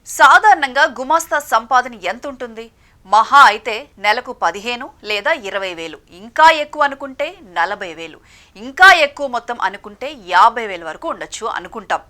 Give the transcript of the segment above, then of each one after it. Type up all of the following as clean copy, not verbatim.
సాధారణంగా గుమాస్తా సంపాదన ఎంత ఉంటుంది? మహా అయితే నెలకు 15 లేదా 20,000, ఇంకా ఎక్కువ అనుకుంటే 40,000, ఇంకా ఎక్కువ మొత్తం అనుకుంటే 50,000 వరకు ఉండొచ్చు అనుకుంటాం.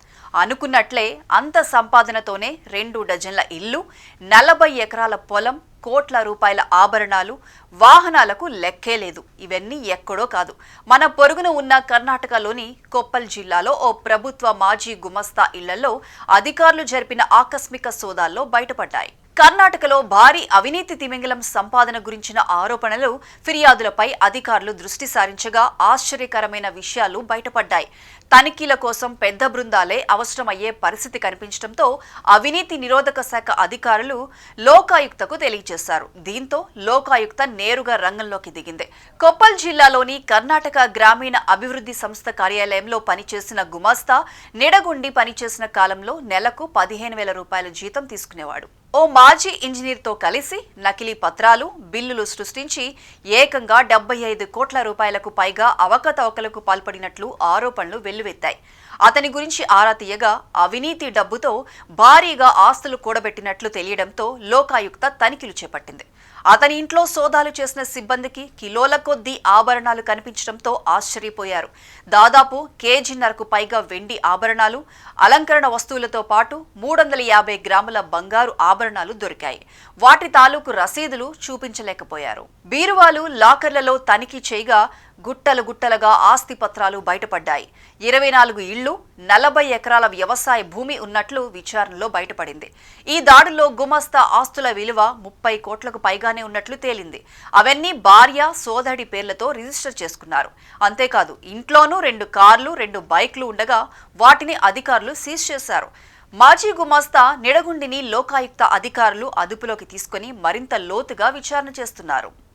అనుకున్నట్లే అంత సంపాదనతోనే 2 డజన్ల ఇల్లు, 40 ఎకరాల పొలం, కోట్ల రూపాయల ఆభరణాలు, వాహనాలకు లెక్కే లేదు. ఇవన్నీ ఎక్కడో కాదు, మన పొరుగున ఉన్న కర్ణాటకలోని కొప్పల్ జిల్లాలో ఓ ప్రభుత్వ మాజీ గుమస్తా ఇళ్లలో అధికారులు జరిపిన ఆకస్మిక సోదాల్లో బయటపడ్డాయి. కర్ణాటకలో భారీ అవినీతి తిమింగలం సంపాదన గురించిన ఆరోపణలు, ఫిర్యాదులపై అధికారులు దృష్టి సారించగా ఆశ్చర్యకరమైన విషయాలు బయటపడ్డాయి. తనిఖీల కోసం పెద్ద బృందాలే అవసరమయ్యే పరిస్థితి కనిపించడంతో అవినీతి నిరోధక శాఖ అధికారులు లోకాయుక్తకు తెలియజేశారు. దీంతో లోకాయుక్త నేరుగా రంగంలోకి దిగింది. కొప్పల్ జిల్లాలోని కర్ణాటక గ్రామీణ అభివృద్ధి సంస్థ కార్యాలయంలో పనిచేసిన గుమాస్తా నిడగొండి పనిచేసిన కాలంలో నెలకు 15,000 రూపాయల జీతం తీసుకునేవాడు. ఓ మాజీ ఇంజనీర్తో కలిసి నకిలీ పత్రాలు, బిల్లులు సృష్టించి ఏకంగా 75 కోట్ల రూపాయలకు పైగా అవకతవకలకు పాల్పడినట్లు ఆరోపణలు వెల్లువెత్తాయి. అతని గురించి ఆరా తీయగా అవినీతి డబ్బుతో భారీగా ఆస్తులు కూడబెట్టినట్లు తెలియడంతో లోకాయుక్త తనిఖీలు చేపట్టింది. అతని ఇంట్లో సోదాలు చేసిన సిబ్బందికి కిలోల కొద్దీ ఆభరణాలు కనిపించడంతో ఆశ్చర్యపోయారు. దాదాపు కేజీన్నరకు పైగా వెండి ఆభరణాలు, అలంకరణ వస్తువులతో పాటు 350 గ్రాముల బంగారు ఆభరణాలు దొరికాయి. వాటి తాలూకు రసీదులు చూపించలేకపోయారు. బీరువాలు, లాకర్లలో తనిఖీ చేయగా గుట్టలు గుట్టలుగా ఆస్తి పత్రాలు బయటపడ్డాయి. 24 ఇళ్లు, 40 ఎకరాల వ్యవసాయ భూమి ఉన్నట్లు విచారణలో బయటపడింది. ఈ దాడుల్లో గుమస్తా ఆస్తుల విలువ 30 కోట్లకు పైగానే ఉన్నట్లు తేలింది. అవన్నీ భార్య, సోదడి పేర్లతో రిజిస్టర్ చేసుకున్నారు. అంతేకాదు, ఇంట్లోనూ 2 కార్లు, 2 బైక్లు ఉండగా వాటిని అధికారులు సీజ్ చేశారు. మాజీ గుమాస్తా నిడగుండిని లోకాయుక్త అధికారులు అదుపులోకి తీసుకుని మరింత లోతుగా విచారణ చేస్తున్నారు.